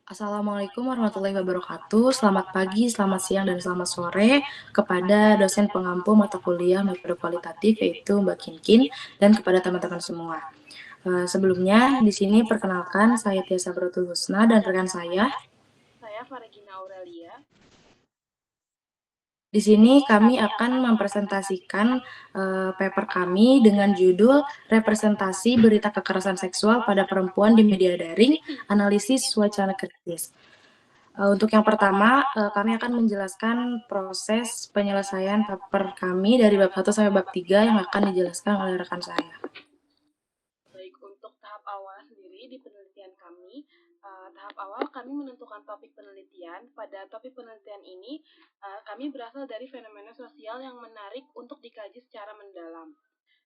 Assalamualaikum warahmatullahi wabarakatuh. Selamat pagi, selamat siang, dan selamat sore kepada dosen pengampu mata kuliah metode kualitatif yaitu Mbak Kinkin dan kepada teman-teman semua. Sebelumnya di sini perkenalkan saya Tia Sabratul Husna dan rekan saya. Saya Faregina Aurelia. Di sini kami akan mempresentasikan paper kami dengan judul Representasi Berita Kekerasan Seksual pada Perempuan di Media Daring, Analisis Wacana Kritis. Untuk yang pertama, kami akan menjelaskan proses penyelesaian paper kami dari bab 1 sampai bab 3 yang akan dijelaskan oleh rekan saya. Baik, untuk tahap awal sendiri di penelitian kami, tahap awal kami menentukan topik penelitian. Pada topik penelitian ini, kami berasal dari fenomena sosial yang menarik untuk dikaji secara mendalam.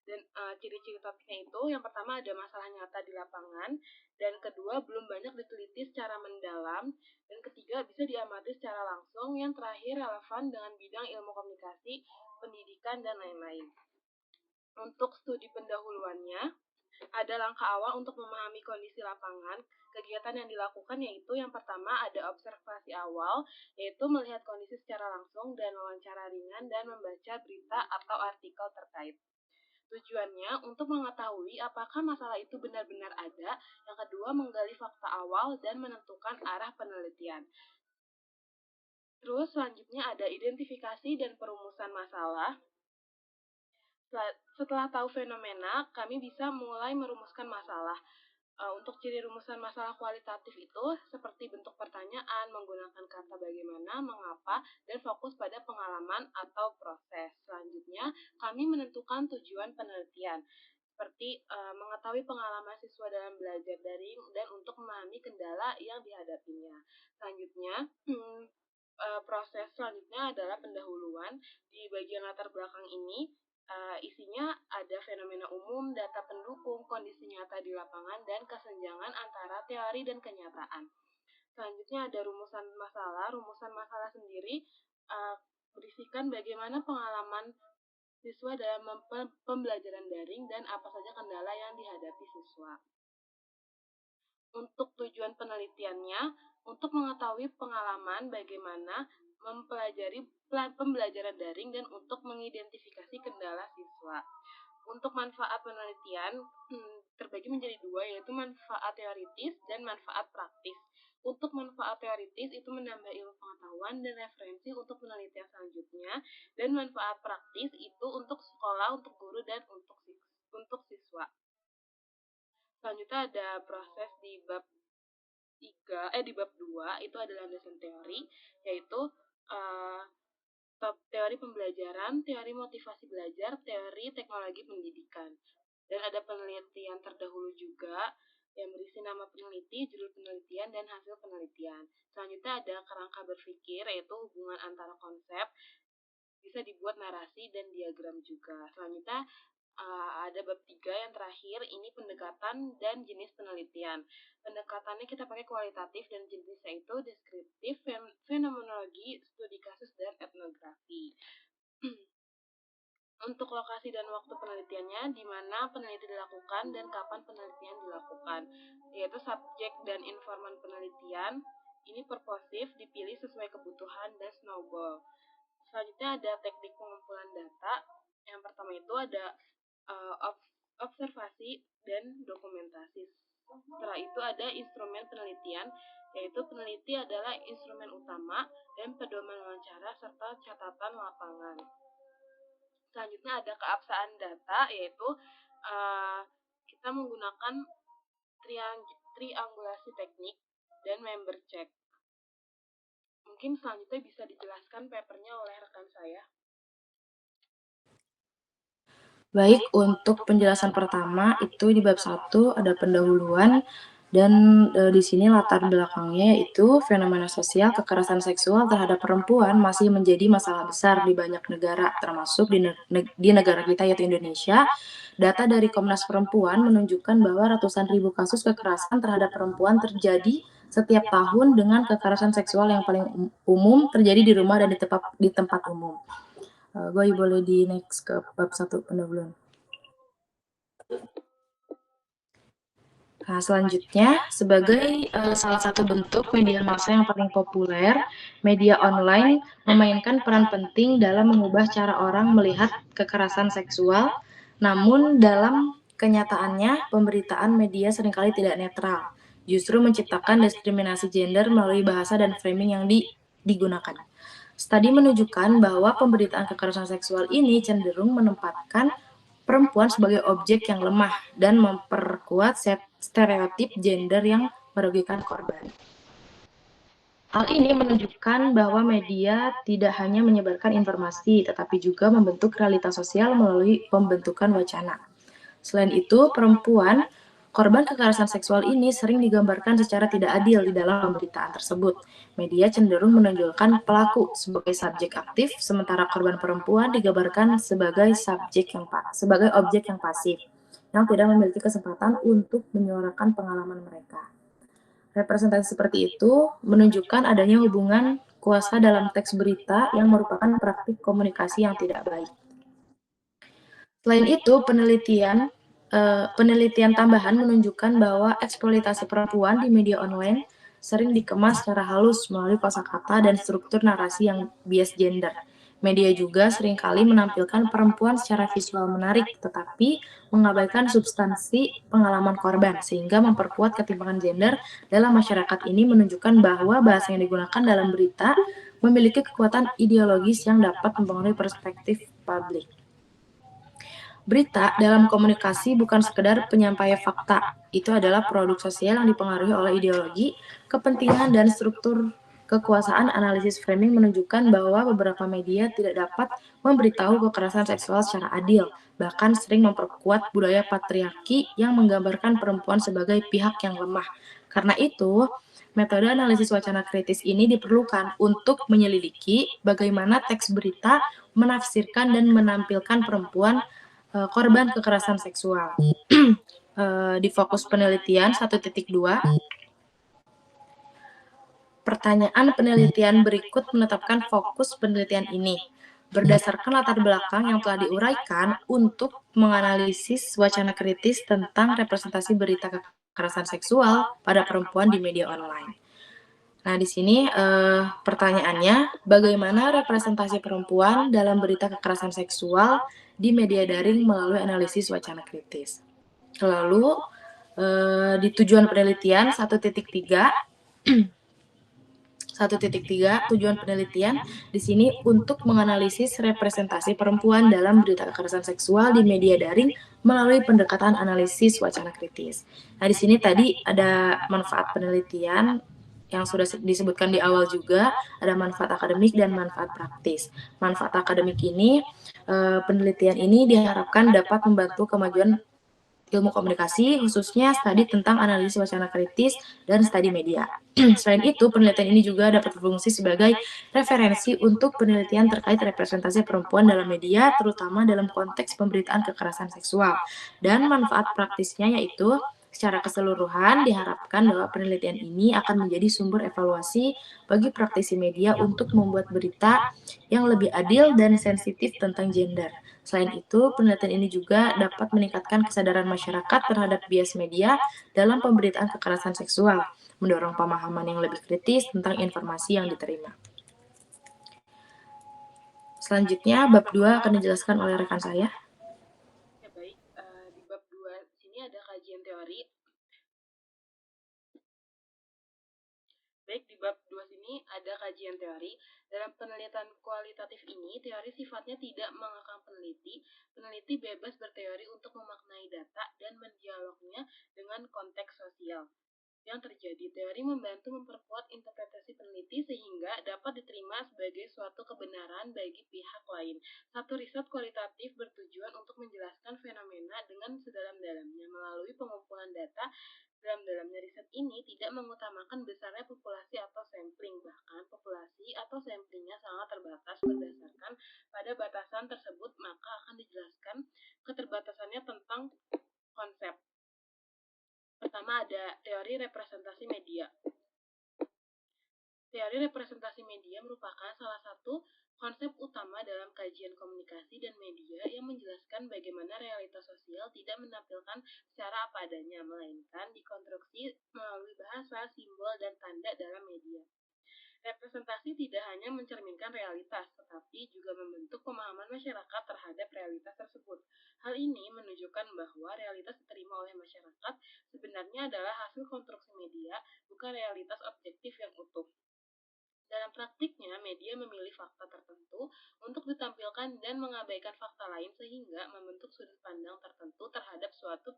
Dan ciri-ciri topiknya itu, yang pertama ada masalah nyata di lapangan, dan kedua belum banyak diteliti secara mendalam, dan ketiga bisa diamati secara langsung, yang terakhir relevan dengan bidang ilmu komunikasi, pendidikan, dan lain-lain. Untuk studi pendahuluannya, ada langkah awal untuk memahami kondisi lapangan. Kegiatan yang dilakukan yaitu yang pertama ada observasi awal, yaitu melihat kondisi secara langsung dan wawancara ringan dan membaca berita atau artikel terkait. Tujuannya untuk mengetahui apakah masalah itu benar-benar ada. Yang kedua, menggali fakta awal dan menentukan arah penelitian. Terus selanjutnya ada identifikasi dan perumusan masalah. Setelah tahu fenomena, kami bisa mulai merumuskan masalah. Untuk ciri rumusan masalah kualitatif itu seperti bentuk pertanyaan, menggunakan kata bagaimana, mengapa, dan fokus pada pengalaman atau proses. Selanjutnya, kami menentukan tujuan penelitian, seperti mengetahui pengalaman siswa dalam belajar daring dan untuk memahami kendala yang dihadapinya. Selanjutnya, proses selanjutnya adalah pendahuluan. Di bagian latar belakang ini, isinya ada fenomena umum, data pendukung, kondisi nyata di lapangan, dan kesenjangan antara teori dan kenyataan. Selanjutnya ada rumusan masalah. Rumusan masalah sendiri berisikan bagaimana pengalaman siswa dalam pembelajaran daring dan apa saja kendala yang dihadapi siswa. Untuk tujuan penelitiannya, untuk mengetahui pengalaman bagaimana mempelajari pembelajaran daring dan untuk mengidentifikasi kendala siswa. Untuk manfaat penelitian terbagi menjadi dua, yaitu manfaat teoritis dan manfaat praktis. Untuk manfaat teoritis itu menambah ilmu pengetahuan dan referensi untuk penelitian selanjutnya, dan manfaat praktis itu untuk sekolah, untuk guru, dan untuk siswa. Selanjutnya ada proses di bab 2 itu adalah landasan teori, yaitu teori pembelajaran, teori motivasi belajar, teori teknologi pendidikan. Dan ada penelitian terdahulu juga yang berisi nama peneliti, judul penelitian, dan hasil penelitian. Selanjutnya ada kerangka berpikir, yaitu hubungan antara konsep, bisa dibuat narasi dan diagram juga. Selanjutnya ada bab 3 yang terakhir, ini pendekatan dan jenis penelitian. Pendekatannya kita pakai kualitatif dan jenisnya itu deskriptif, fenomenologi, studi kasus, dan etnografi. Untuk lokasi dan waktu penelitiannya, di mana peneliti dilakukan dan kapan penelitian dilakukan, yaitu subjek dan informan penelitian. Ini purposif, dipilih sesuai kebutuhan, dan snowball. Selanjutnya ada teknik pengumpulan data. Yang pertama itu ada observasi dan dokumentasi. Setelah itu ada instrumen penelitian, yaitu peneliti adalah instrumen utama dan pedoman wawancara serta catatan lapangan. Selanjutnya ada keabsahan data, yaitu kita menggunakan triangulasi teknik dan member check. Mungkin selanjutnya bisa dijelaskan papernya oleh rekan saya. Baik, untuk penjelasan pertama itu di bab 1 ada pendahuluan dan di sini latar belakangnya yaitu fenomena sosial kekerasan seksual terhadap perempuan masih menjadi masalah besar di banyak negara termasuk di negara kita yaitu Indonesia. Data dari Komnas Perempuan menunjukkan bahwa ratusan ribu kasus kekerasan terhadap perempuan terjadi setiap tahun dengan kekerasan seksual yang paling umum terjadi di rumah dan di tempat umum. Gue boleh di next ke bab 1 pendahuluan. Nah, selanjutnya, sebagai salah satu bentuk media massa yang paling populer, media online memainkan peran penting dalam mengubah cara orang melihat kekerasan seksual. Namun, dalam kenyataannya, pemberitaan media seringkali tidak netral, justru menciptakan diskriminasi gender melalui bahasa dan framing yang digunakan. Studi menunjukkan bahwa pemberitaan kekerasan seksual ini cenderung menempatkan perempuan sebagai objek yang lemah dan memperkuat stereotip gender yang merugikan korban. Hal ini menunjukkan bahwa media tidak hanya menyebarkan informasi, tetapi juga membentuk realitas sosial melalui pembentukan wacana. Selain itu, perempuan korban kekerasan seksual ini sering digambarkan secara tidak adil di dalam pemberitaan tersebut. Media cenderung menonjolkan pelaku sebagai subjek aktif, sementara korban perempuan digambarkan sebagai sebagai objek yang pasif, yang tidak memiliki kesempatan untuk menyuarakan pengalaman mereka. Representasi seperti itu menunjukkan adanya hubungan kuasa dalam teks berita yang merupakan praktik komunikasi yang tidak baik. Selain itu, penelitian tambahan menunjukkan bahwa eksploitasi perempuan di media online sering dikemas secara halus melalui kosakata dan struktur narasi yang bias gender. Media juga seringkali menampilkan perempuan secara visual menarik, tetapi mengabaikan substansi pengalaman korban, sehingga memperkuat ketimpangan gender dalam masyarakat. Ini menunjukkan bahwa bahasa yang digunakan dalam berita memiliki kekuatan ideologis yang dapat mempengaruhi perspektif publik. Berita dalam komunikasi bukan sekedar penyampaian fakta, itu adalah produk sosial yang dipengaruhi oleh ideologi, kepentingan, dan struktur kekuasaan. Analisis framing menunjukkan bahwa beberapa media tidak dapat memberitahu kekerasan seksual secara adil, bahkan sering memperkuat budaya patriarki yang menggambarkan perempuan sebagai pihak yang lemah. Karena itu, metode analisis wacana kritis ini diperlukan untuk menyelidiki bagaimana teks berita menafsirkan dan menampilkan perempuan korban kekerasan seksual. Di fokus penelitian 1.2, pertanyaan penelitian berikut menetapkan fokus penelitian ini. Berdasarkan latar belakang yang telah diuraikan untuk menganalisis wacana kritis tentang representasi berita kekerasan seksual pada perempuan di media online. Nah, di sini pertanyaannya, bagaimana representasi perempuan dalam berita kekerasan seksual di media daring melalui analisis wacana kritis? Lalu, di tujuan penelitian 1.3, tujuan penelitian di sini untuk menganalisis representasi perempuan dalam berita kekerasan seksual di media daring melalui pendekatan analisis wacana kritis. Nah, di sini tadi ada manfaat penelitian yang sudah disebutkan di awal juga, ada manfaat akademik dan manfaat praktis. Manfaat akademik ini, penelitian ini diharapkan dapat membantu kemajuan ilmu komunikasi, khususnya studi tentang analisis wacana kritis dan studi media. Selain itu, penelitian ini juga dapat berfungsi sebagai referensi untuk penelitian terkait representasi perempuan dalam media, terutama dalam konteks pemberitaan kekerasan seksual. Dan manfaat praktisnya yaitu, secara keseluruhan diharapkan bahwa penelitian ini akan menjadi sumber evaluasi bagi praktisi media untuk membuat berita yang lebih adil dan sensitif tentang gender. Selain itu, penelitian ini juga dapat meningkatkan kesadaran masyarakat terhadap bias media dalam pemberitaan kekerasan seksual, mendorong pemahaman yang lebih kritis tentang informasi yang diterima. Selanjutnya, bab 2 akan dijelaskan oleh rekan saya. Ya baik, di bab 2 sini ada kajian teori. Baik, di bab 2 sini ada kajian teori. Dalam penelitian kualitatif ini, teori sifatnya tidak mengekang peneliti. Peneliti bebas berteori untuk memaknai data dan mendialognya dengan konteks sosial yang terjadi. Teori membantu memperkuat interpretasi peneliti sehingga dapat diterima sebagai suatu kebenaran bagi pihak lain. Satu riset kualitatif bertujuan untuk menjelaskan fenomena dengan sedalam-dalamnya melalui pengumpulan data. Dalam-dalamnya riset ini tidak mengutamakan besarnya populasi atau sampling, bahkan populasi atau samplingnya sangat terbatas. Berdasarkan pada batasan tersebut, maka akan dijelaskan keterbatasannya tentang konsep. Pertama ada teori representasi media. Teori representasi media merupakan salah satu Konsep utama dalam kajian komunikasi dan media yang menjelaskan bagaimana realitas sosial tidak menampilkan secara apa adanya, melainkan dikonstruksi melalui bahasa, simbol, dan tanda dalam media. Representasi tidak hanya mencerminkan realitas, tetapi juga membentuk pemahaman masyarakat terhadap realitas tersebut. Hal ini menunjukkan bahwa realitas diterima oleh masyarakat sebenarnya adalah hasil konstruksi media, bukan realitas objektif yang utuh. Dalam praktiknya, media memilih fakta tertentu untuk ditampilkan dan mengabaikan fakta lain sehingga membentuk sudut pandang tertentu terhadap suatu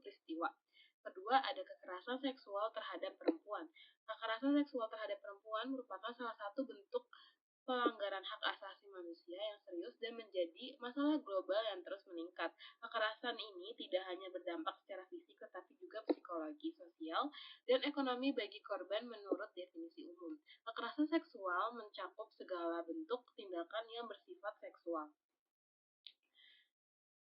peristiwa. Kedua, ada kekerasan seksual terhadap perempuan. Kekerasan seksual terhadap perempuan merupakan salah satu bentuk pelanggaran hak asasi manusia yang serius dan menjadi masalah global yang terus meningkat. Kekerasan ini tidak hanya berdampak secara fisik tetapi juga psikologi, sosial, dan ekonomi bagi korban menurut definisi umum. Kekerasan seksual mencakup segala bentuk tindakan yang bersifat seksual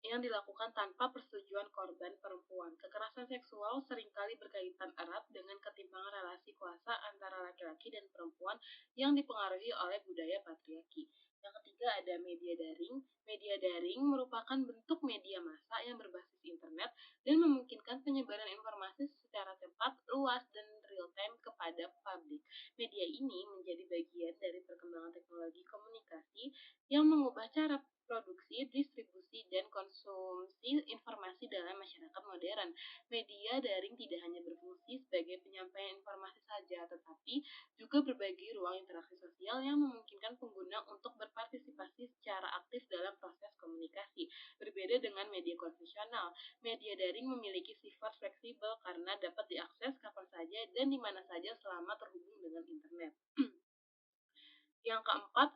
yang dilakukan tanpa persetujuan korban perempuan. Kekerasan seksual seringkali berkaitan erat dengan ketimpangan relasi kuasa antara laki-laki dan perempuan yang dipengaruhi oleh budaya patriarki. Yang ketiga ada media daring. Media daring merupakan bentuk media massa yang berbasis internet dan memungkinkan penyebaran informasi secara cepat, luas, dan real-time kepada publik. Media ini menjadi bagian dari perkembangan teknologi komunikasi yang mengubah cara produksi, distribusi, dan konsumsi informasi dalam masyarakat modern. Media daring tidak hanya berfungsi sebagai penyampaian informasi saja, tetapi juga berbagi ruang interaksi sosial yang memungkinkan pengguna untuk berpartisipasi secara aktif dalam proses komunikasi. Berbeda dengan media konvensional, media daring memiliki sifat fleksibel karena dapat diakses kapan saja dan di mana saja selama terhubung dengan internet. Yang keempat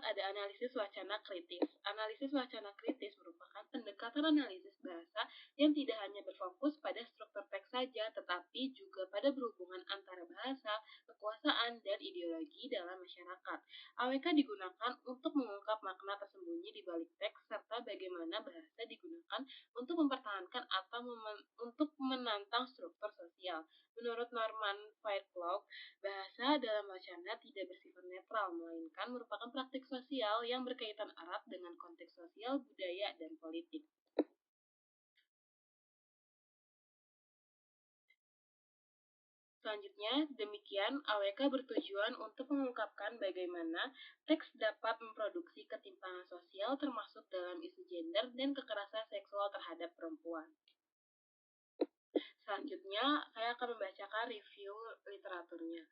ada analisis wacana kritis. Analisis wacana kritis merupakan pendekatan analisis bahasa yang tidak hanya berfokus pada struktur teks saja, tetapi juga pada berhubungan antara bahasa, kekuasaan, dan ideologi dalam masyarakat. AWK digunakan untuk mengungkap makna tersembunyi di balik teks, serta bagaimana bahasa digunakan untuk mempertahankan atau untuk menantang struktur sosial. Menurut Norman Fairclough, bahasa dalam wacana tidak bersifat netral, melainkan merupakan praktik sosial yang berkaitan erat dengan konteks sosial, budaya, dan politik. Selanjutnya, demikian AWK bertujuan untuk mengungkapkan bagaimana teks dapat memproduksi ketimpangan sosial termasuk dalam isu gender dan kekerasan seksual terhadap perempuan. Selanjutnya, saya akan membacakan review literaturnya.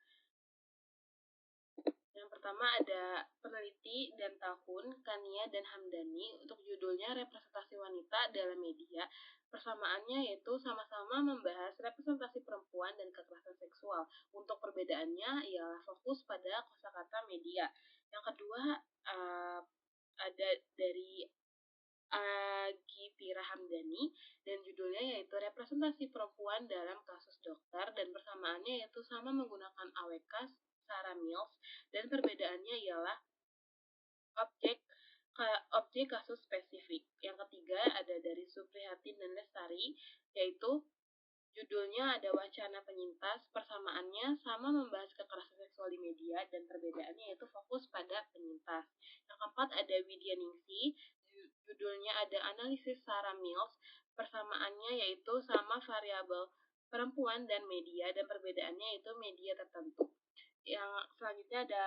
Yang pertama ada peneliti dan tahun, Kania dan Hamdani, untuk judulnya Representasi Wanita dalam Media. Persamaannya yaitu sama-sama membahas representasi perempuan dan kekerasan seksual. Untuk perbedaannya ialah fokus pada kosakata media. Yang kedua ada dari Agi Pira Hamdani dan judulnya yaitu Representasi Perempuan dalam Kasus Dokter, dan persamaannya yaitu sama menggunakan AWK Sarah Mills dan perbedaannya ialah objek kasus spesifik. Yang ketiga ada dari Suprihatin dan Lestari yaitu judulnya ada Wacana Penyintas, persamaannya sama membahas kekerasan seksual di media dan perbedaannya yaitu fokus pada penyintas. Yang keempat ada Widya Ningsi, judulnya ada Analisis Sarah Mills, persamaannya yaitu sama variabel perempuan dan media dan perbedaannya yaitu media tertentu. Yang selanjutnya ada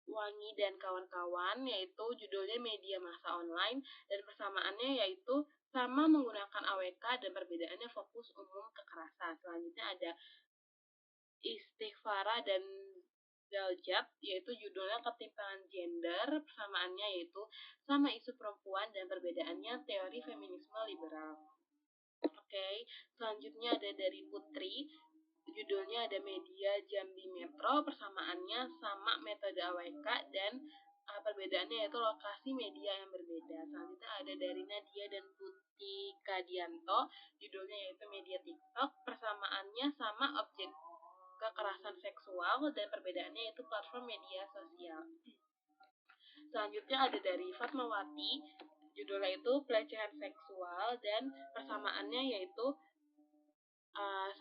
Wangi dan kawan-kawan, yaitu judulnya Media Massa Online dan persamaannya yaitu sama menggunakan AWK dan perbedaannya fokus umum kekerasan. Selanjutnya ada Istighfara dan Daljat, yaitu judulnya Ketimpangan Gender, persamaannya yaitu sama isu perempuan dan perbedaannya teori feminisme liberal. Oke, selanjutnya ada dari Putri, judulnya ada Media Jambi Metro, persamaannya sama metode AWK dan perbedaannya yaitu lokasi media yang berbeda. Selanjutnya ada dari Nadia dan Putih Kadianto, judulnya yaitu Media TikTok, persamaannya sama objek kekerasan seksual dan perbedaannya yaitu platform media sosial. Selanjutnya ada dari Fatmawati, judulnya itu Pelecehan Seksual dan persamaannya yaitu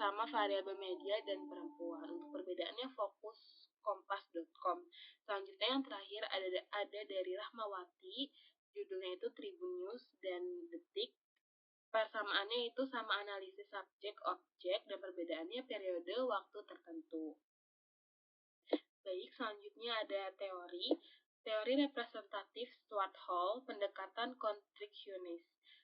sama variabel media dan perempuan. Untuk perbedaannya fokus kompas.com. Selanjutnya yang terakhir ada dari Rahmawati, judulnya itu Tribun News dan Detik. Persamaannya itu sama analisis subjek objek dan perbedaannya periode waktu tertentu. Baik, selanjutnya ada teori representatif Stuart Hall, pendekatan konstruksionis.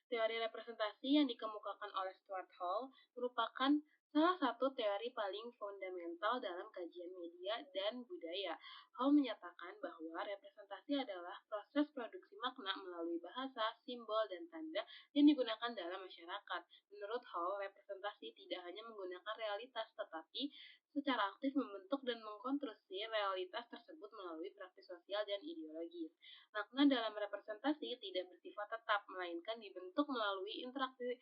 Teori representasi yang dikemukakan oleh Stuart Hall merupakan salah satu teori paling fundamental dalam kajian media dan budaya. Hall menyatakan bahwa representasi adalah proses produksi makna melalui bahasa, simbol, dan tanda yang digunakan dalam masyarakat. Menurut Hall, representasi tidak hanya menggunakan realitas, tetapi secara aktif membentuk dan mengkonstruksi realitas tersebut melalui praktik sosial dan ideologis. Makna dalam representasi tidak bersifat tetap, melainkan dibentuk melalui interaksi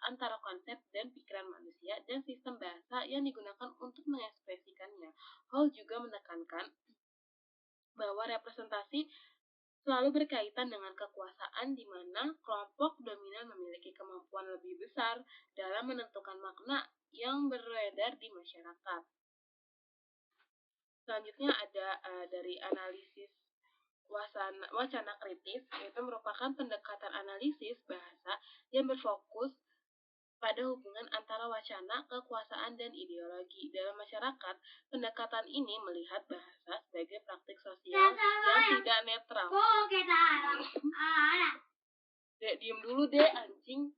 antara konsep dan pikiran manusia dan sistem bahasa yang digunakan untuk mengekspresikannya. Hall juga menekankan bahwa representasi selalu berkaitan dengan kekuasaan di mana kelompok dominan memiliki kemampuan lebih besar dalam menentukan makna yang beredar di masyarakat. Selanjutnya ada dari analisis wacana kritis, yaitu merupakan pendekatan analisis bahasa yang berfokus pada hubungan antara wacana, kekuasaan, dan ideologi. Dalam masyarakat, pendekatan ini melihat bahasa sebagai praktik sosial yang tidak netral. Dek, diem dulu deh, anjing.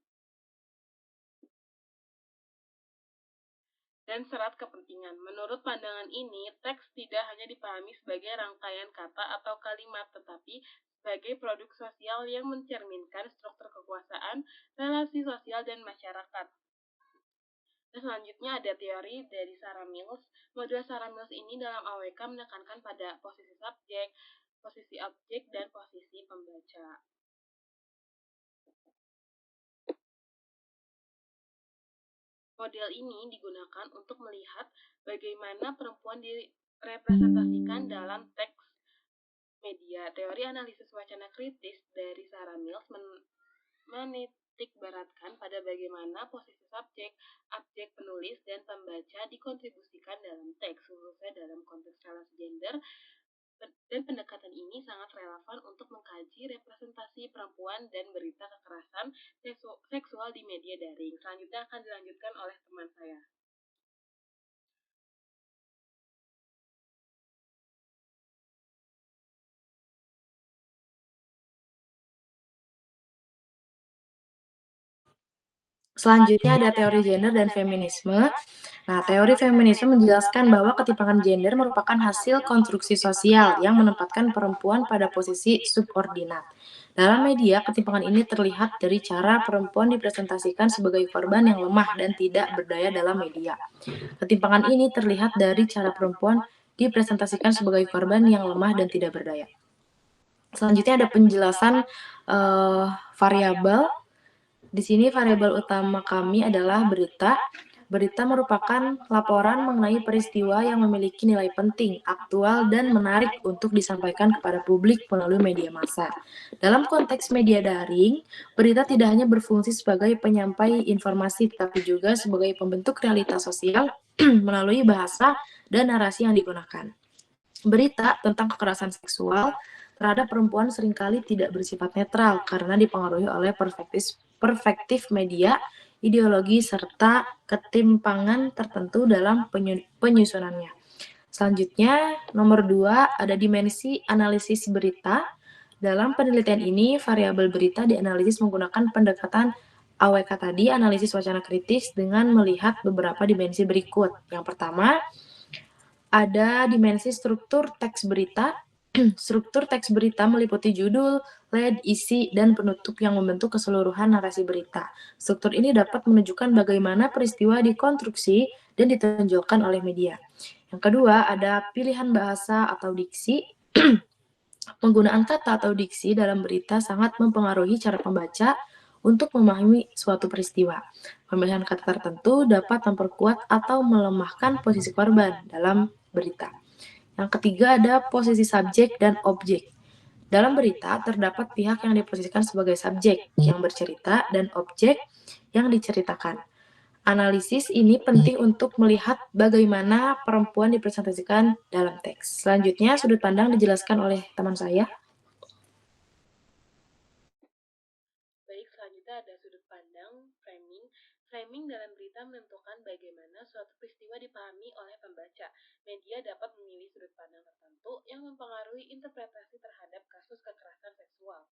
Dan serat kepentingan. Menurut pandangan ini, teks tidak hanya dipahami sebagai rangkaian kata atau kalimat, tetapi sebagai produk sosial yang mencerminkan struktur kekuasaan, relasi sosial, dan masyarakat. Dan selanjutnya ada teori dari Sarah Mills. Model Sarah Mills ini dalam AWK menekankan pada posisi subjek, posisi objek, dan posisi pembaca. Model ini digunakan untuk melihat bagaimana perempuan direpresentasikan dalam teks media. Teori analisis wacana kritis dari Sarah Mills menitikberatkan pada bagaimana posisi subjek, objek, penulis, dan pembaca dikontribusikan dalam teks, khususnya dalam konteks relasi gender. Dan pendekatan ini sangat relevan untuk mengkaji representasi perempuan dan berita kekerasan seksual di media daring. Selanjutnya akan dilanjutkan oleh teman saya. Selanjutnya ada teori gender dan feminisme. Nah, teori feminisme menjelaskan bahwa ketimpangan gender merupakan hasil konstruksi sosial yang menempatkan perempuan pada posisi subordinat. Dalam media, ketimpangan ini terlihat dari cara perempuan dipresentasikan sebagai korban yang lemah dan tidak berdaya dalam media. Ketimpangan ini terlihat dari cara perempuan dipresentasikan sebagai korban yang lemah dan tidak berdaya. Selanjutnya ada penjelasan variabel. Di sini variabel utama kami adalah berita. Berita merupakan laporan mengenai peristiwa yang memiliki nilai penting, aktual, dan menarik untuk disampaikan kepada publik melalui media massa. Dalam konteks media daring, berita tidak hanya berfungsi sebagai penyampai informasi, tetapi juga sebagai pembentuk realitas sosial melalui bahasa dan narasi yang digunakan. Berita tentang kekerasan seksual terhadap perempuan seringkali tidak bersifat netral karena dipengaruhi oleh perspektif media, ideologi, serta ketimpangan tertentu dalam penyusunannya. Selanjutnya, nomor 2, ada dimensi analisis berita. Dalam penelitian ini, variabel berita dianalisis menggunakan pendekatan AWK tadi, analisis wacana kritis, dengan melihat beberapa dimensi berikut. Yang pertama, ada dimensi struktur teks berita. Struktur teks berita meliputi judul, lead, isi, dan penutup yang membentuk keseluruhan narasi berita. Struktur ini dapat menunjukkan bagaimana peristiwa dikonstruksi dan ditonjolkan oleh media. Yang kedua, ada pilihan bahasa atau diksi. Penggunaan kata atau diksi dalam berita sangat mempengaruhi cara pembaca untuk memahami suatu peristiwa. Pemilihan kata tertentu dapat memperkuat atau melemahkan posisi korban dalam berita. Yang ketiga ada posisi subjek dan objek. Dalam berita terdapat pihak yang diposisikan sebagai subjek yang bercerita dan objek yang diceritakan. Analisis ini penting untuk melihat bagaimana perempuan dipresentasikan dalam teks. Selanjutnya, sudut pandang dijelaskan oleh teman saya. Baik, selanjutnya ada sudut pandang framing. Framing dalam berita menentukan bagaimana suatu peristiwa dipahami oleh pembaca. Media dapat memilih sudut pandang tertentu yang mempengaruhi interpretasi terhadap kasus kekerasan seksual.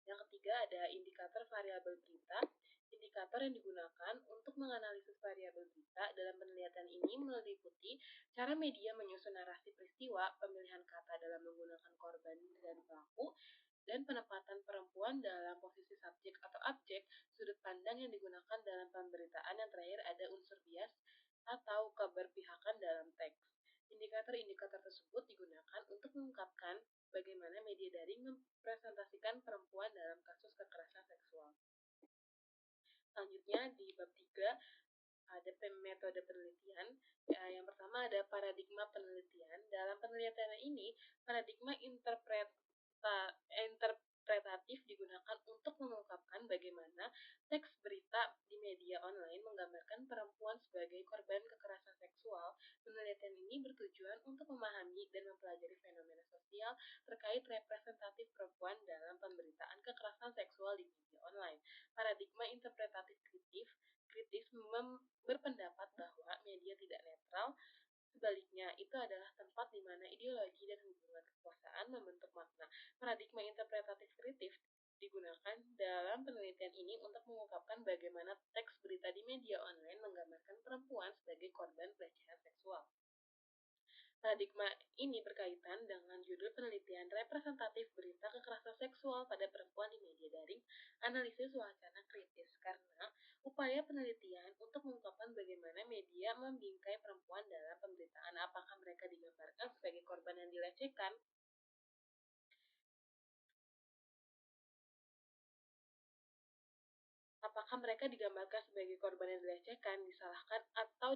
Yang ketiga ada indikator variabel berita. Indikator yang digunakan untuk menganalisis variabel berita dalam penelitian ini meliputi cara media menyusun narasi peristiwa, pemilihan kata dalam menggunakan korban dan pelaku, dan penempatan perempuan dalam posisi subjek atau objek, sudut pandang yang digunakan dalam pemberitaan, yang terakhir ada unsur bias atau keberpihakan dalam teks. Indikator-indikator tersebut digunakan untuk mengungkapkan bagaimana media daring mempresentasikan perempuan dalam kasus kekerasan seksual. Selanjutnya di bab 3 ada metode penelitian. Yang pertama ada paradigma penelitian. Dalam penelitian ini, paradigma interpretatif digunakan untuk mengungkapkan bagaimana teks berita di media online menggambarkan perempuan sebagai korban kekerasan seksual. Penelitian ini bertujuan untuk memahami dan mempelajari fenomena sosial terkait representatif perempuan dalam pemberitaan kekerasan seksual di media online. Paradigma interpretatif kritis berpendapat bahwa media tidak netral. Sebaliknya, itu adalah tempat di mana ideologi dan hubungan kekuasaan membentuk makna. Paradigma interpretatif kritis digunakan dalam penelitian ini untuk mengungkapkan bagaimana teks berita di media online menggambarkan perempuan sebagai korban pelecehan seksual. Paradigma ini berkaitan dengan judul penelitian representatif berita kekerasan seksual pada perempuan di media daring, analisis wacana kritis, karena upaya penelitian untuk mengungkapkan bagaimana media membingkai perempuan dalam pemberitaan. Apakah mereka digambarkan sebagai korban yang dilecehkan? Apakah mereka digambarkan sebagai korban yang dilecehkan, disalahkan, atau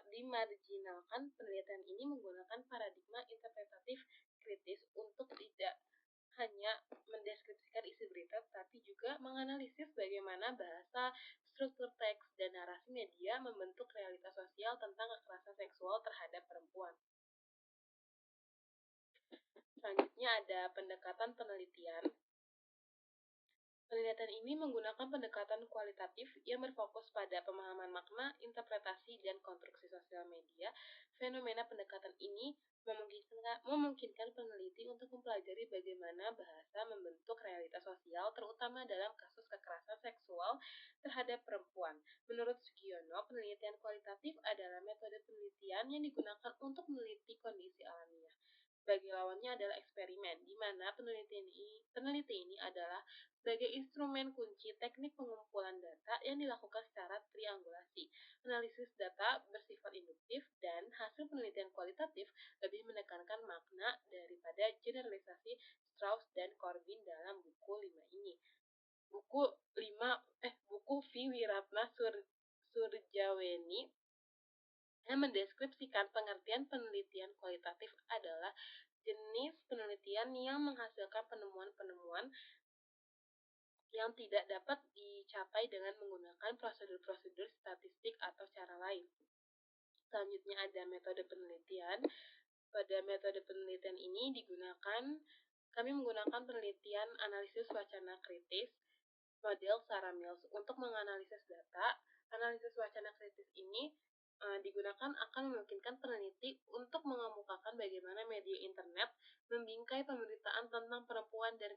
dimarginalkan? Penelitian ini menggunakan paradigma interpretatif kritis untuk tidak hanya mendeskripsikan isi berita, tapi juga menganalisis bagaimana bahasa, struktur teks, dan narasi media membentuk realitas sosial tentang kekerasan seksual terhadap perempuan. Selanjutnya ada pendekatan penelitian. Penelitian ini menggunakan pendekatan kualitatif yang berfokus pada pemahaman makna, interpretasi, dan konstruksi sosial media. Fenomena pendekatan ini memungkinkan peneliti untuk mempelajari bagaimana bahasa membentuk realitas sosial, terutama dalam kasus kekerasan seksual terhadap perempuan. Menurut Sugiono, penelitian kualitatif adalah metode penelitian yang digunakan untuk meneliti kondisi alamiah. Bagi lawannya adalah eksperimen, di mana peneliti ini adalah sebagai instrumen kunci teknik pengumpulan data yang dilakukan secara triangulasi. Analisis data bersifat induktif, dan hasil penelitian kualitatif lebih menekankan makna daripada generalisasi. Strauss dan Corbin dalam buku 5 ini. Buku V. Wiratna Surjaweni yang mendeskripsikan pengertian penelitian kualitatif adalah jenis penelitian yang menghasilkan penemuan-penemuan yang tidak dapat dicapai dengan menggunakan prosedur-prosedur statistik atau cara lain. Selanjutnya ada metode penelitian. Pada metode penelitian ini kami menggunakan penelitian analisis wacana kritis, model Sarah Mills, untuk menganalisis data. Analisis wacana kritis ini digunakan akan memungkinkan peneliti untuk mengemukakan bagaimana media internet membingkai pemberitaan tentang perempuan dan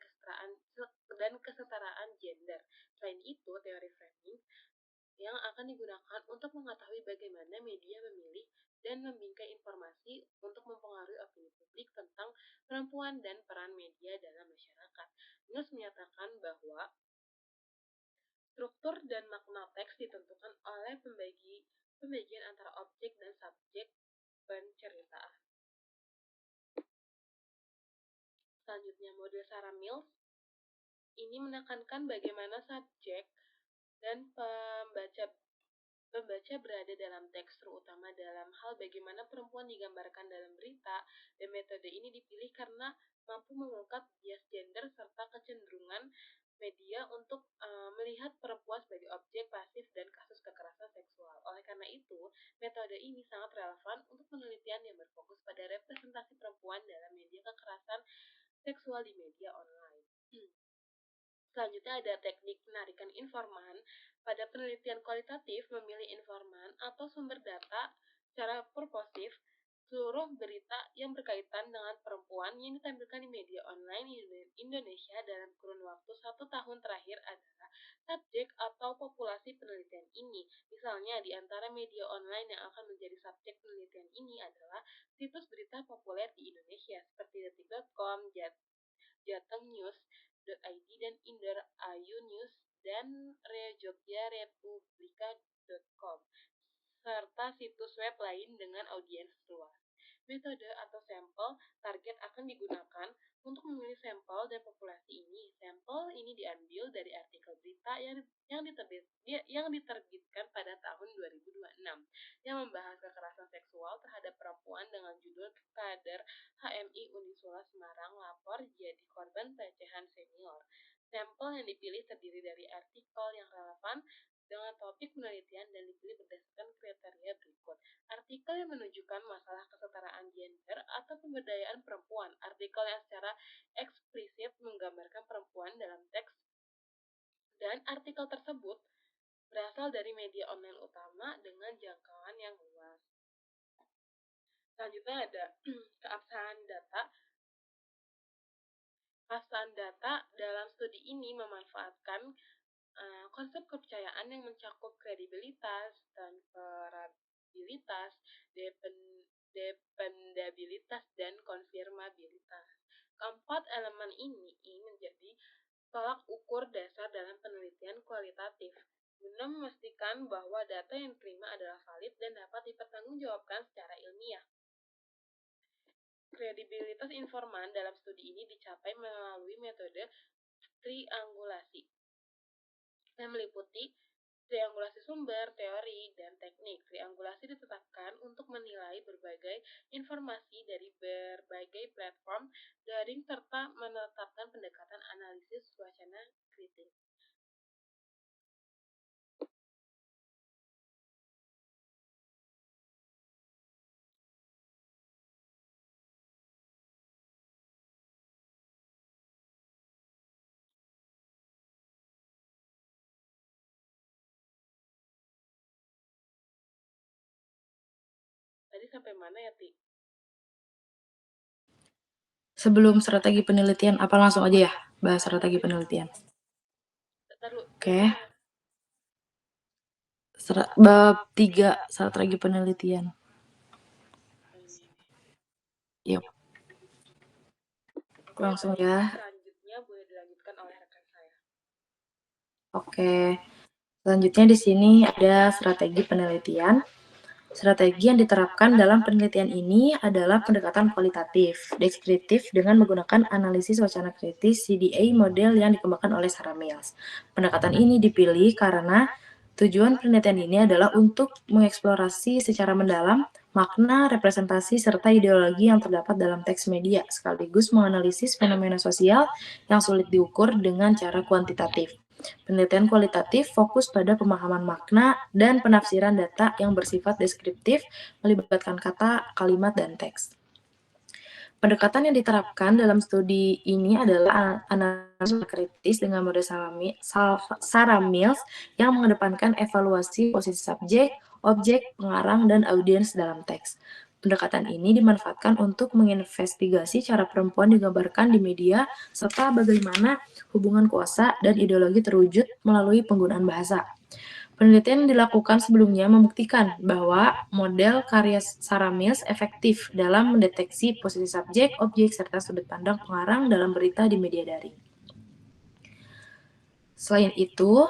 kesetaraan gender. Selain itu, teori framing yang akan digunakan untuk mengetahui bagaimana media memilih dan membingkai informasi untuk mempengaruhi opini publik tentang perempuan dan peran media dalam masyarakat. Mills menyatakan bahwa struktur dan makna teks ditentukan oleh pembagian antara objek dan subjek penceritaan. Selanjutnya, model Sarah Mills ini menekankan bagaimana subjek dan pembaca berada dalam teks, terutama dalam hal bagaimana perempuan digambarkan dalam berita, dan metode ini dipilih karena mampu mengungkap bias gender serta kecenderungan media untuk melihat perempuan sebagai objek pasif dan kasus kekerasan seksual. Oleh karena itu, metode ini sangat relevan untuk penelitian yang berfokus pada representasi perempuan dalam media kekerasan seksual di media online. Selanjutnya ada teknik penarikan informan. Pada penelitian kualitatif, memilih informan atau sumber data secara purposif. Seluruh berita yang berkaitan dengan perempuan yang ditampilkan di media online Indonesia dalam kurun waktu 1 tahun terakhir adalah subjek atau populasi penelitian ini. Misalnya, di antara media online yang akan menjadi subjek penelitian ini adalah situs berita populer di Indonesia seperti detik.com, jatengnews.id dan Inderayu News dan jogjarepublika.com serta situs web lain dengan audiens luas. Metode atau sampel target akan digunakan untuk memilih sampel dan populasi ini. Sampel ini diambil dari artikel berita yang diterbitkan pada tahun 2026 yang membahas kekerasan seksual terhadap perempuan dengan judul Kader HMI Unisula Semarang lapor jadi korban pelecehan senior. Sampel yang dipilih terdiri dari artikel yang relevan dengan topik penelitian dan dipilih berdasarkan kriteria berikut. Artikel yang menunjukkan masalah kesetaraan gender atau pemberdayaan perempuan. Artikel yang secara eksplisit menggambarkan perempuan dalam teks dan artikel tersebut berasal dari media online utama dengan jangkauan yang luas. Selanjutnya ada keabsahan data. Keabsahan data dalam studi ini memanfaatkan konsep kepercayaan yang mencakup kredibilitas, transferabilitas, dependabilitas, dan konfirmabilitas. Keempat elemen ini menjadi tolak ukur dasar dalam penelitian kualitatif guna memastikan bahwa data yang diterima adalah valid dan dapat dipertanggungjawabkan secara ilmiah. Kredibilitas informan dalam studi ini dicapai melalui metode triangulasi yang meliputi triangulasi sumber, teori, dan teknik. Triangulasi ditetapkan untuk menilai berbagai informasi dari berbagai platform daring serta menetapkan pendekatan analisis wacana kritis. Tadi sampai mana ya, Ti? Sebelum strategi penelitian, apa langsung aja ya bahas strategi penelitian? Oke. Bab 3, strategi penelitian. Yuk. Langsung ya. Selanjutnya boleh dilanjutkan oleh rekan saya. Oke. Selanjutnya di sini ada strategi penelitian. Strategi yang diterapkan dalam penelitian ini adalah pendekatan kualitatif, deskriptif dengan menggunakan analisis wacana kritis CDA model yang dikembangkan oleh Sarah Mills. Pendekatan ini dipilih karena tujuan penelitian ini adalah untuk mengeksplorasi secara mendalam makna, representasi, serta ideologi yang terdapat dalam teks media, sekaligus menganalisis fenomena sosial yang sulit diukur dengan cara kuantitatif. Penelitian kualitatif fokus pada pemahaman makna dan penafsiran data yang bersifat deskriptif, melibatkan kata, kalimat, dan teks. Pendekatan yang diterapkan dalam studi ini adalah analisis kritis dengan model Sarah Mills yang mengedepankan evaluasi posisi subjek, objek, pengarang, dan audiens dalam teks. Pendekatan ini dimanfaatkan untuk menginvestigasi cara perempuan digambarkan di media serta bagaimana hubungan kuasa dan ideologi terwujud melalui penggunaan bahasa. Penelitian yang dilakukan sebelumnya membuktikan bahwa model karya Sarah Mills efektif dalam mendeteksi posisi subjek, objek, serta sudut pandang pengarang dalam berita di media daring. Selain itu,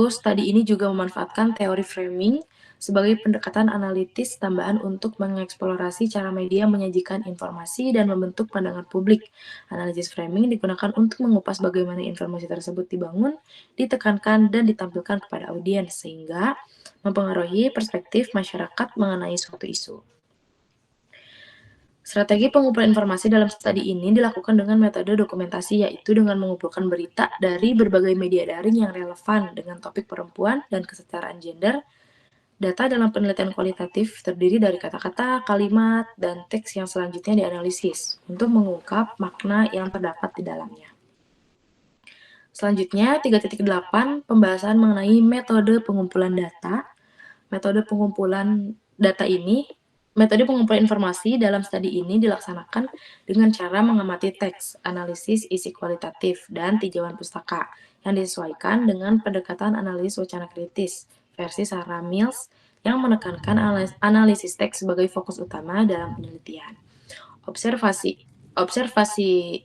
studi ini juga memanfaatkan teori framing sebagai pendekatan analitis tambahan untuk mengeksplorasi cara media menyajikan informasi dan membentuk pandangan publik. Analisis framing digunakan untuk mengupas bagaimana informasi tersebut dibangun, ditekankan, dan ditampilkan kepada audiens, sehingga mempengaruhi perspektif masyarakat mengenai suatu isu. Strategi pengumpulan informasi dalam studi ini dilakukan dengan metode dokumentasi, yaitu dengan mengumpulkan berita dari berbagai media daring yang relevan dengan topik perempuan dan kesetaraan gender. Data dalam penelitian kualitatif terdiri dari kata-kata, kalimat, dan teks yang selanjutnya dianalisis untuk mengungkap makna yang terdapat di dalamnya. Selanjutnya, 3.8 pembahasan mengenai metode pengumpulan data. Metode pengumpulan data ini, metode pengumpulan informasi dalam studi ini dilaksanakan dengan cara mengamati teks, analisis isi kualitatif, dan tinjauan pustaka yang disesuaikan dengan pendekatan analisis wacana kritis versi Sarah Mills yang menekankan analisis teks sebagai fokus utama dalam penelitian. Observasi observasi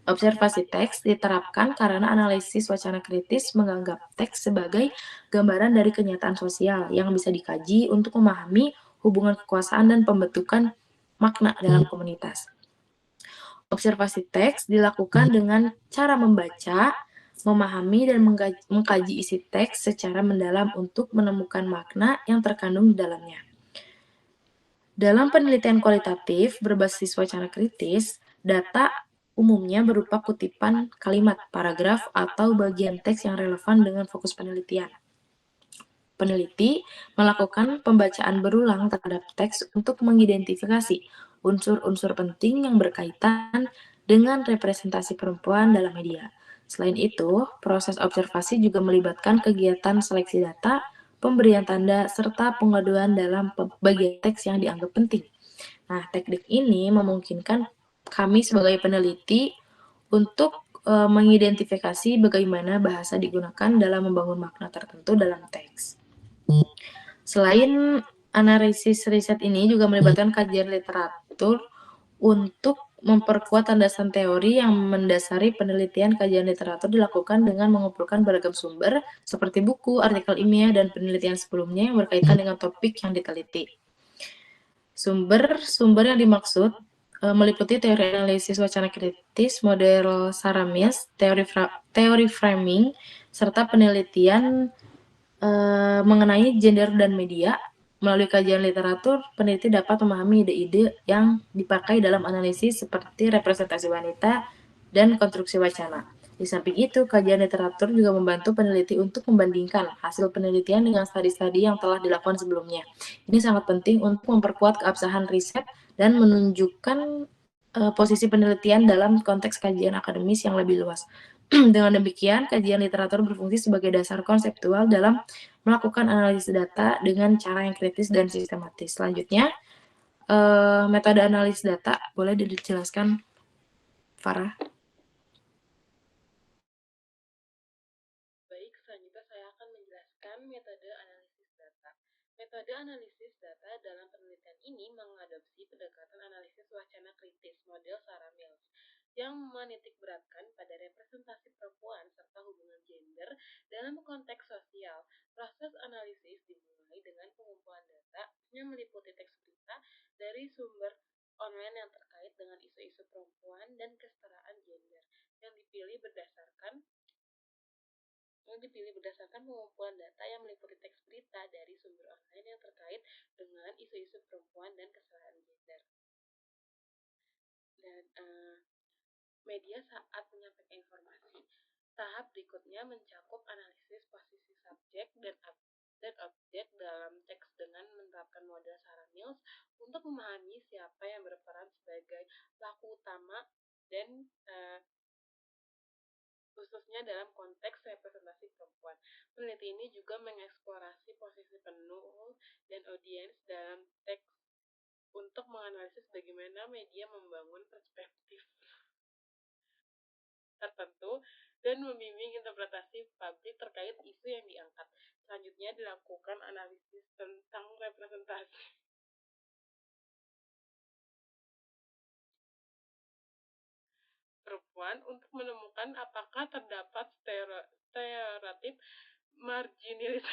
Observasi teks diterapkan karena analisis wacana kritis menganggap teks sebagai gambaran dari kenyataan sosial yang bisa dikaji untuk memahami hubungan kekuasaan dan pembentukan makna dalam komunitas. Observasi teks dilakukan dengan cara membaca, memahami, dan mengkaji isi teks secara mendalam untuk menemukan makna yang terkandung di dalamnya. Dalam penelitian kualitatif berbasis wacana kritis, data umumnya berupa kutipan kalimat, paragraf, atau bagian teks yang relevan dengan fokus penelitian. Peneliti melakukan pembacaan berulang terhadap teks untuk mengidentifikasi unsur-unsur penting yang berkaitan dengan representasi perempuan dalam media. Selain itu, proses observasi juga melibatkan kegiatan seleksi data, pemberian tanda, serta pengaduan dalam bagian teks yang dianggap penting. Nah, teknik ini memungkinkan kami sebagai peneliti untuk mengidentifikasi bagaimana bahasa digunakan dalam membangun makna tertentu dalam teks. Selain analisis riset ini juga melibatkan kajian literatur untuk memperkuat landasan teori yang mendasari penelitian. Kajian literatur dilakukan dengan mengumpulkan beragam sumber seperti buku, artikel ilmiah, dan penelitian sebelumnya yang berkaitan dengan topik yang diteliti. Sumber-sumber yang dimaksud meliputi teori analisis wacana kritis, model Sarah Mills, teori framing, serta penelitian mengenai gender dan media. Melalui kajian literatur, peneliti dapat memahami ide-ide yang dipakai dalam analisis seperti representasi wanita dan konstruksi wacana. Di samping itu, kajian literatur juga membantu peneliti untuk membandingkan hasil penelitian dengan studi-studi yang telah dilakukan sebelumnya. Ini sangat penting untuk memperkuat keabsahan riset dan menunjukkan posisi penelitian dalam konteks kajian akademis yang lebih luas. Dengan demikian, kajian literatur berfungsi sebagai dasar konseptual dalam melakukan analisis data dengan cara yang kritis dan sistematis. Selanjutnya, metode analisis data boleh dijelaskan, Farah? Baik, selanjutnya saya akan menjelaskan metode analisis data. Metode analisis data dalam penelitian ini mengadopsi pendekatan analisis wacana kritis model Sarah Mills yang menitikberatkan pada representasi perempuan serta hubungan gender dalam konteks sosial. Proses analisis dimulai dengan pengumpulan data yang meliputi teks berita dari sumber online yang terkait dengan isu-isu perempuan dan kesetaraan gender yang dipilih berdasarkan pengumpulan data yang meliputi teks berita dari sumber online yang terkait dengan isu-isu perempuan dan kesetaraan gender. Dan media saat menyampaikan informasi. Tahap berikutnya mencakup analisis posisi subjek dan objek dalam teks dengan menerapkan model Sarah Mills untuk memahami siapa yang berperan sebagai pelaku utama dan khususnya dalam konteks representasi perempuan. Peneliti ini juga mengeksplorasi posisi penulis dan audiens dalam teks untuk menganalisis bagaimana media membangun perspektif tertentu dan membimbing interpretasi publik terkait isu yang diangkat. Selanjutnya dilakukan analisis tentang representasi perempuan untuk menemukan apakah terdapat stereotip marginalisasi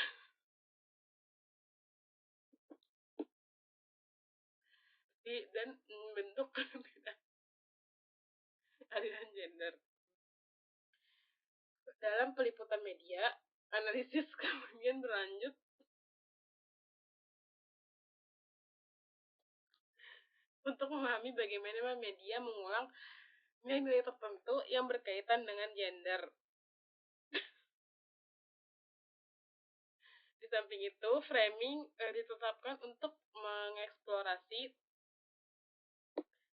dan bentuk perbedaan aliran gender. Dalam peliputan media, analisis kemudian berlanjut untuk memahami bagaimana media mengulang nilai-nilai tertentu yang berkaitan dengan gender. Di samping itu, framing ditetapkan untuk mengeksplorasi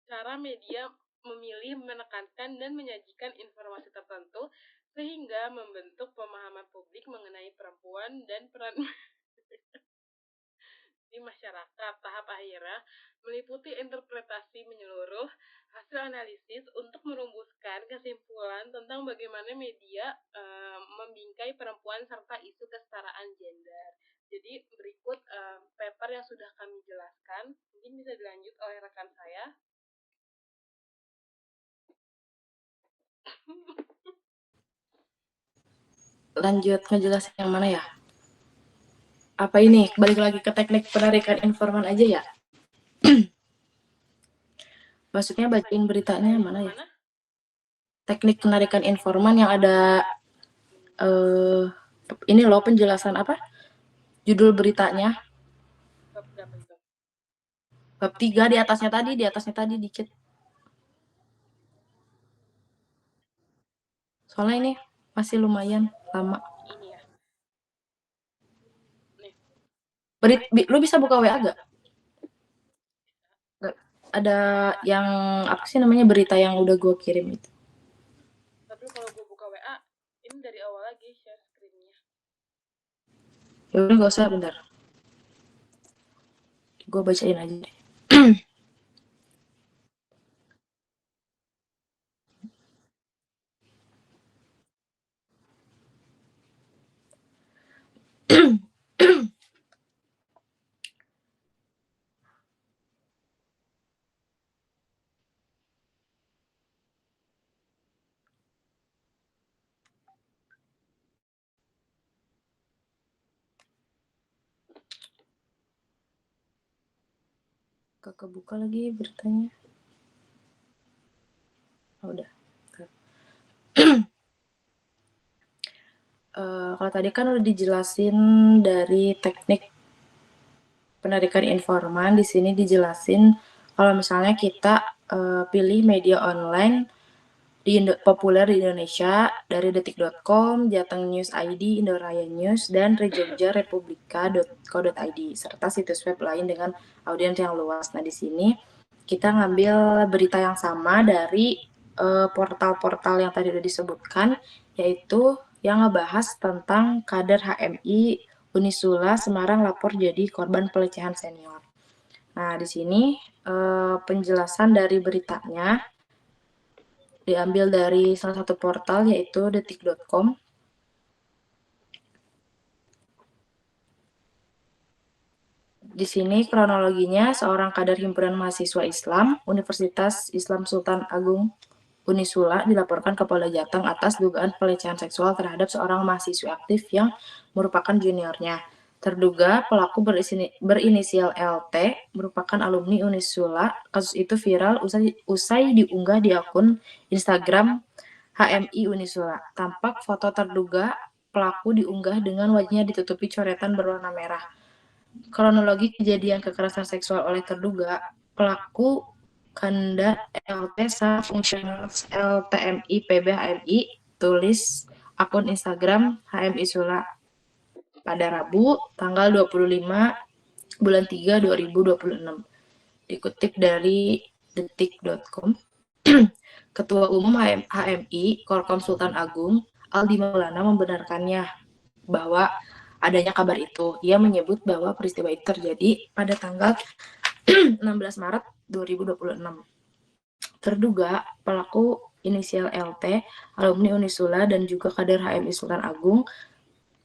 cara media memilih, menekankan, dan menyajikan informasi tertentu sehingga membentuk pemahaman publik mengenai perempuan dan peran di masyarakat. Tahap akhirnya meliputi interpretasi menyeluruh, hasil analisis untuk merumuskan kesimpulan tentang bagaimana media membingkai perempuan serta isu kesetaraan gender. Jadi berikut paper yang sudah kami jelaskan, mungkin bisa dilanjut oleh rekan saya. Lanjut ngejelasin yang mana ya? Apa ini? Balik lagi ke teknik penarikan informan aja ya? Maksudnya bacain beritanya mana ya? Teknik penarikan informan yang ada ini loh penjelasan apa? Judul beritanya. Bab 3 di atasnya tadi dikit. Soalnya ini masih lumayan lama. Ini ya. Lu bisa buka WA gak? Ada yang apa sih namanya berita yang udah gue kirim itu. Tapi kalau gue buka WA, ini dari awal lagi share screen-nya. Ya udah gak usah, bentar. Gue bacain aja deh. Kakak buka lagi beritanya. Oh, udah. Kalau tadi kan udah dijelasin dari teknik penarikan informan, di sini dijelasin kalau misalnya kita pilih media online populer di Indonesia dari detik.com, Jateng News ID, Indoraya News, dan rejogjarepublika.co.id serta situs web lain dengan audiens yang luas. Nah, di sini kita ngambil berita yang sama dari portal-portal yang tadi udah disebutkan, yaitu yang ngebahas tentang kader HMI Unisula Semarang lapor jadi korban pelecehan senior. Nah, di sini penjelasan dari beritanya diambil dari salah satu portal yaitu detik.com. Di sini kronologinya seorang kader himpunan mahasiswa Islam Universitas Islam Sultan Agung Unisula dilaporkan ke Polda Jateng atas dugaan pelecehan seksual terhadap seorang mahasiswa aktif yang merupakan juniornya. Terduga pelaku berinisial LT merupakan alumni Unisula. Kasus itu viral usai diunggah di akun Instagram HMI Unisula. Tampak foto terduga pelaku diunggah dengan wajahnya ditutupi coretan berwarna merah. Kronologi kejadian kekerasan seksual oleh terduga pelaku Kanda LT Fungsional LTMI PB HMI, tulis akun Instagram HMI Sula pada Rabu tanggal 25 bulan 3 2026. Dikutip dari detik.com. Ketua Umum HMI Korkom Sultan Agung Aldi Maulana membenarkannya bahwa adanya kabar itu. Ia menyebut bahwa peristiwa itu terjadi pada tanggal 16 Maret 2026. Terduga pelaku inisial LT, alumni Unisula dan juga kader HMI Sultan Agung,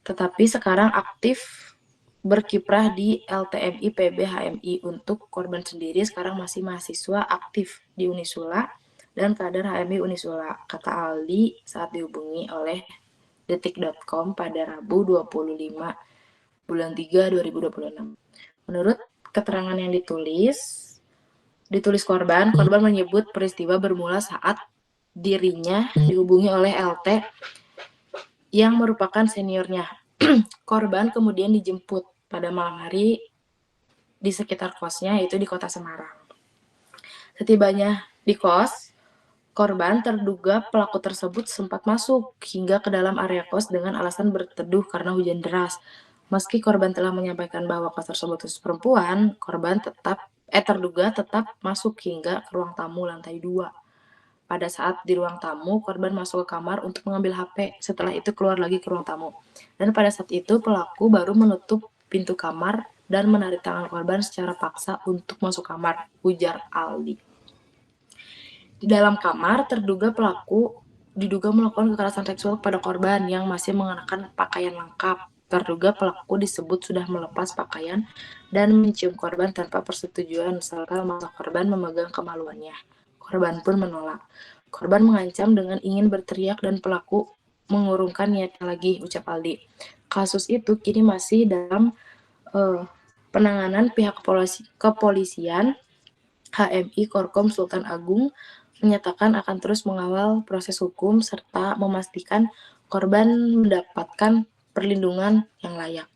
tetapi sekarang aktif berkiprah di LTMI PB HMI. Untuk korban sendiri sekarang masih mahasiswa aktif di Unisula dan kader HMI Unisula, kata Aldi saat dihubungi oleh detik.com pada Rabu 25 bulan 3 2026. Menurut keterangan yang ditulis korban menyebut peristiwa bermula saat dirinya dihubungi oleh LT yang merupakan seniornya. Korban kemudian dijemput pada malam hari di sekitar kosnya, yaitu di kota Semarang. Setibanya di kos, korban terduga pelaku tersebut sempat masuk hingga ke dalam area kos dengan alasan berteduh karena hujan deras. Meski korban telah menyampaikan bahwa kos tersebut khusus perempuan, korban terduga tetap masuk hingga ke ruang tamu lantai 2. Pada saat di ruang tamu, korban masuk ke kamar untuk mengambil HP. Setelah itu keluar lagi ke ruang tamu. Dan pada saat itu pelaku baru menutup pintu kamar dan menarik tangan korban secara paksa untuk masuk kamar, ujar Aldi. Di dalam kamar, terduga pelaku diduga melakukan kekerasan seksual kepada korban yang masih mengenakan pakaian lengkap. Terduga pelaku disebut sudah melepas pakaian dan mencium korban tanpa persetujuan serta memaksa korban memegang kemaluannya. Korban pun menolak. Korban mengancam dengan ingin berteriak dan pelaku mengurungkan niatnya lagi, ucap Aldi. Kasus itu kini masih dalam penanganan pihak kepolisian. HMI Korkom Sultan Agung menyatakan akan terus mengawal proses hukum serta memastikan korban mendapatkan perlindungan yang layak.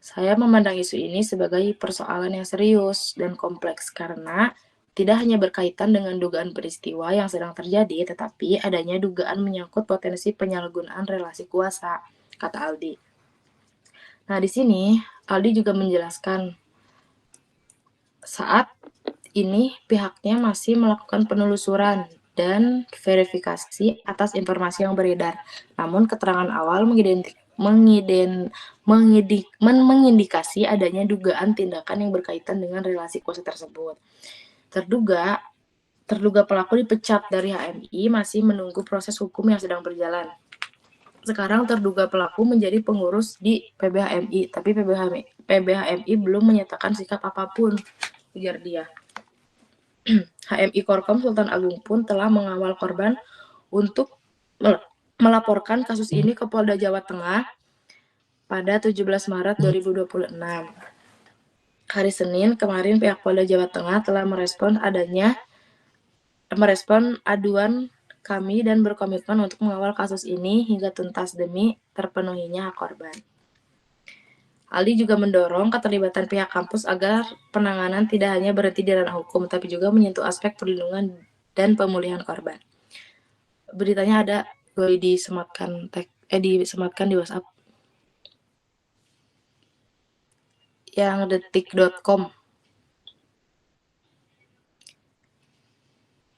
Saya memandang isu ini sebagai persoalan yang serius dan kompleks karena tidak hanya berkaitan dengan dugaan peristiwa yang sedang terjadi, tetapi adanya dugaan menyangkut potensi penyalahgunaan relasi kuasa, kata Aldi. Nah, di sini Aldi juga menjelaskan saat ini pihaknya masih melakukan penelusuran dan verifikasi atas informasi yang beredar. Namun keterangan awal mengindikasi adanya dugaan tindakan yang berkaitan dengan relasi kuasa tersebut. Terduga terduga pelaku dipecat dari HMI masih menunggu proses hukum yang sedang berjalan. Sekarang terduga pelaku menjadi pengurus di PBHMI, tapi PBHMI belum menyatakan sikap apapun, ujar dia. HMI Korkom Sultan Agung pun telah mengawal korban untuk melaporkan kasus ini ke Polda Jawa Tengah pada 17 Maret 2026. Hari Senin kemarin pihak Polda Jawa Tengah telah merespon aduan kami dan berkomitmen untuk mengawal kasus ini hingga tuntas demi terpenuhinya hak korban. Aldi juga mendorong keterlibatan pihak kampus agar penanganan tidak hanya berhenti di ranah hukum, tapi juga menyentuh aspek perlindungan dan pemulihan korban. Beritanya ada, boleh disematkan di WhatsApp. Yang detik.com.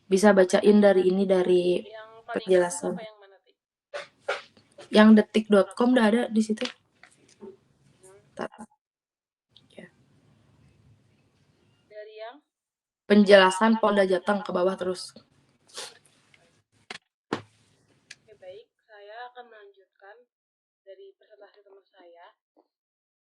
Bisa bacain dari Yang paling atas penjelasan. apa yang mana, Ti? Yang detik.com udah ada di situ. Ya. Dari yang Penjelasan Polda Jateng ke bawah terus. Oke, baik, saya akan melanjutkan dari presentasi teman saya.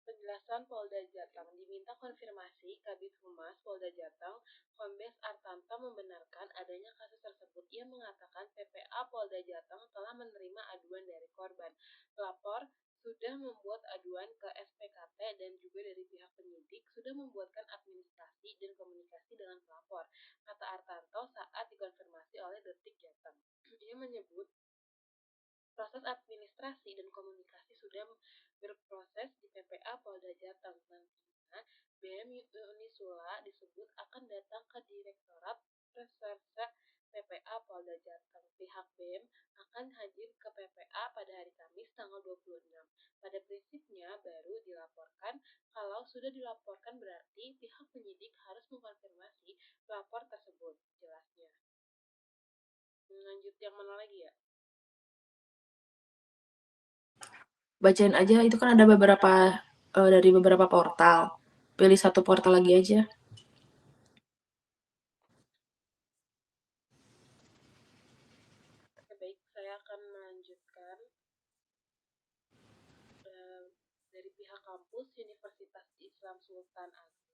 Penjelasan Polda Jateng diminta konfirmasi Kabid Humas Polda Jateng, Kombes Artanto membenarkan adanya kasus tersebut. Ia mengatakan PPA Polda Jateng telah menerima aduan dari korban. Pelapor sudah membuat aduan ke SPKT dan juga dari pihak penyidik sudah membuatkan administrasi dan komunikasi dengan pelapor, kata Artanto saat dikonfirmasi oleh Detik Jateng. Ia menyebut proses administrasi dan komunikasi sudah berproses di PPA Polda Jateng. Nantinya, BM Unisula disebut akan datang ke Direktorat Reserse PPA Polda Jateng. Pihak BM akan hadir ke PPA pada hari Kamis tanggal 26. Pada prinsipnya baru dilaporkan. Kalau sudah dilaporkan berarti pihak penyidik harus mengkonfirmasi lapor tersebut, jelasnya. Lanjut yang mana lagi ya? Bacain aja, itu kan ada dari beberapa portal. Pilih satu portal lagi aja. Oke, baik, saya akan melanjutkan. Dari pihak kampus Universitas Islam Sultan Agung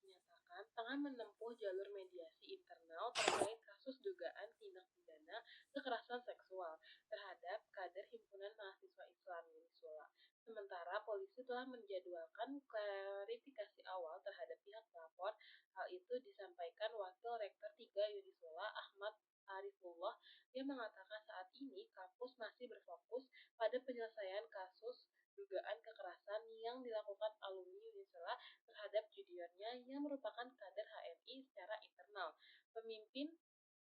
menyatakan tengah menempuh jalur mediasi internal terkait kasus dugaan tindak pidana kekerasan seksual terhadap kader Himpunan Mahasiswa Islam Unisula. Sementara polisi telah menjadwalkan klarifikasi awal terhadap pihak pelapor. Hal itu disampaikan Wakil Rektor 3 Unisula Ahmad Arifullah yang mengatakan saat ini kampus masih berfokus pada penyelesaian kasus dugaan kekerasan yang dilakukan alumni Unisula terhadap juniornya yang merupakan kader HMI secara internal. Pemimpin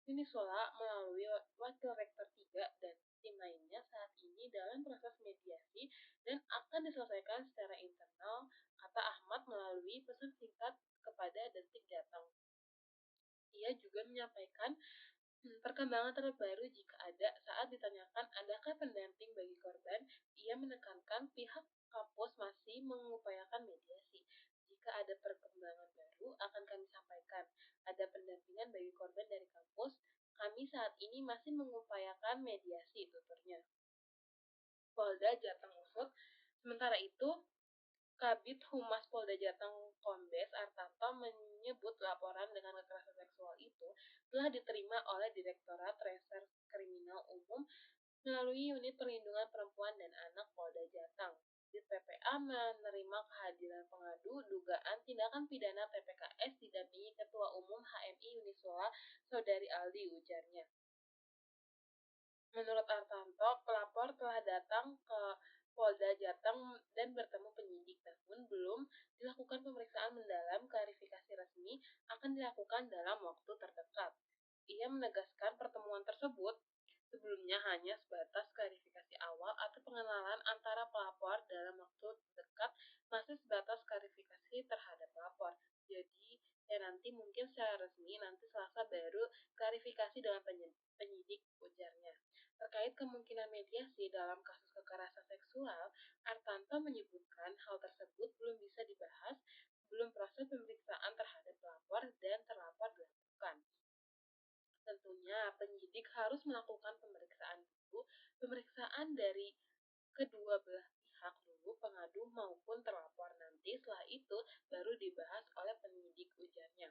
Unisula melalui Wakil Rektor 3 dan tim lainnya saat ini dalam proses mediasi dan akan diselesaikan secara internal, kata Ahmad melalui pesan singkat kepada Detik Jateng. Ia juga menyampaikan perkembangan terbaru jika ada saat ditanyakan adakah pendamping bagi korban, ia menekankan pihak kampus masih mengupayakan mediasi. Jika ada perkembangan baru akan kami sampaikan. Ada pendampingan bagi korban dari kampus, kami saat ini masih mengupayakan mediasi, tuturnya. Polda Jateng Usut. Sementara itu, Kabid Humas Polda Jateng Kombes Artanto menyebut laporan dengan kekerasan seksual itu telah diterima oleh Direktorat Reserse Kriminal Umum melalui Unit Perlindungan Perempuan dan Anak Polda Jateng. Di PPA menerima kehadiran pengadu dugaan tindakan pidana TPKS didampingi Ketua Umum HMI Unisula Saudari Aldi, ujarnya. Menurut Artanto, pelapor telah datang ke Polda Jateng dan bertemu penyidik, namun belum dilakukan pemeriksaan mendalam. Klarifikasi resmi akan dilakukan dalam waktu terdekat. Ia menegaskan pertemuan tersebut sebelumnya hanya sebatas klarifikasi awal atau pengenalan antara pelapor dalam waktu dekat, masih sebatas klarifikasi terhadap pelapor. Jadi, ya nanti mungkin secara resmi nanti Selasa baru klarifikasi dengan penyidik, ujarnya. Terkait kemungkinan mediasi dalam kasus kekerasan seksual, Artanto menyebutkan hal tersebut belum bisa dibahas sebelum proses pemeriksaan terhadap pelapor dan terlapor dilakukan. Tentunya penyidik harus melakukan pemeriksaan dari kedua belah pihak dulu, pengadu maupun terlapor. Nanti setelah itu baru dibahas oleh penyidik, ujarnya.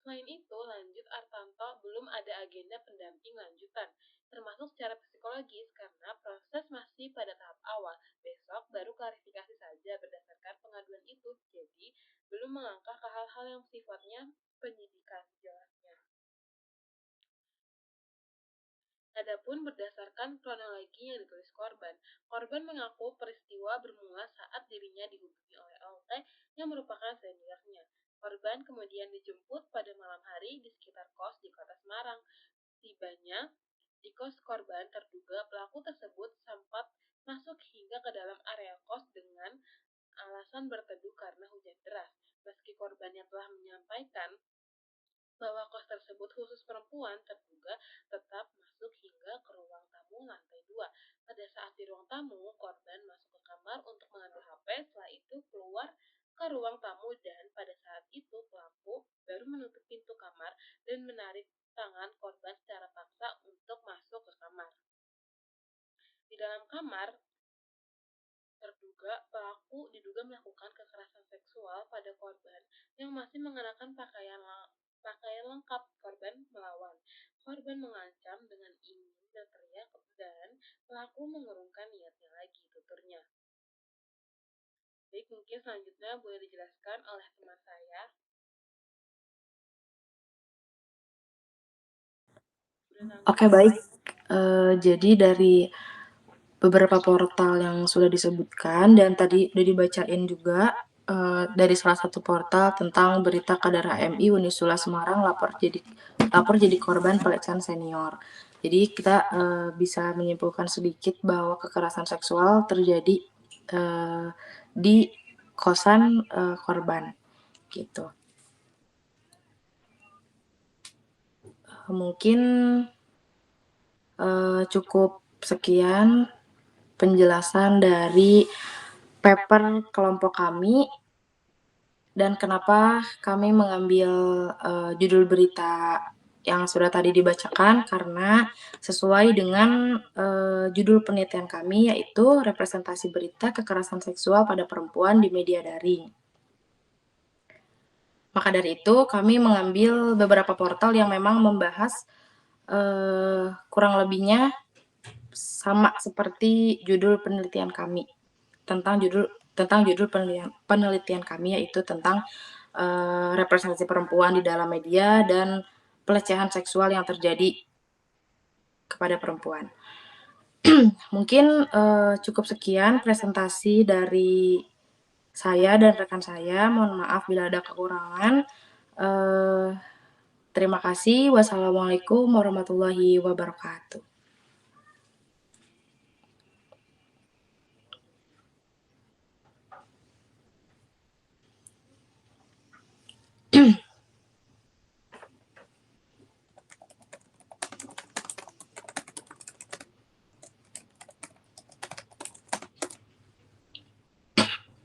Selain itu, lanjut Artanto, belum ada agenda pendamping lanjutan, termasuk secara psikologis karena proses masih pada tahap awal. Besok baru klarifikasi saja berdasarkan pengaduan itu, jadi belum melangkah ke hal-hal yang sifatnya penyidikan, jelasnya. Adapun berdasarkan kronologi yang ditulis korban mengaku peristiwa bermula saat dirinya dihubungi oleh LT yang merupakan seniornya. Korban kemudian dijemput pada malam hari di sekitar kos di kota Semarang. Tibanya di kos korban, terduga pelaku tersebut sempat masuk hingga ke dalam area kos dengan alasan berteduh karena hujan deras. Meski korbannya telah menyampaikan bahwa kos tersebut khusus perempuan, terduga tetap masuk hingga ke ruang tamu lantai 2. Pada saat di ruang tamu, korban masuk ke kamar untuk mengambil HP, setelah itu keluar ke ruang tamu dan pada saat itu pelaku baru menutup pintu kamar dan menarik tangan korban secara paksa untuk masuk ke kamar. Di dalam kamar, terduga pelaku diduga melakukan kekerasan seksual pada korban yang masih mengenakan pakaian lengkap. Korban melawan. Korban mengancam dengan ingin berteriak dan pelaku mengurungkan niatnya lagi, tuturnya. Baik, mungkin selanjutnya boleh dijelaskan oleh teman saya. Oke, baik. Jadi dari beberapa portal yang sudah disebutkan dan tadi udah dibacain juga dari salah satu portal tentang berita kader HMI Unisula Semarang lapor jadi korban pelecehan senior. Jadi kita bisa menyimpulkan sedikit bahwa kekerasan seksual terjadi di kosan korban gitu. Mungkin cukup sekian penjelasan dari paper kelompok kami dan kenapa kami mengambil judul berita yang sudah tadi dibacakan karena sesuai dengan judul penelitian kami, yaitu representasi berita kekerasan seksual pada perempuan di media daring. Maka dari itu kami mengambil beberapa portal yang memang membahas kurang lebihnya sama seperti judul penelitian kami tentang judul penelitian kami, yaitu tentang representasi perempuan di dalam media dan pelecehan seksual yang terjadi kepada perempuan. Mungkin, cukup sekian presentasi dari saya dan rekan saya, mohon maaf bila ada kekurangan. Eee, Terima kasih. Wassalamualaikum warahmatullahi wabarakatuh.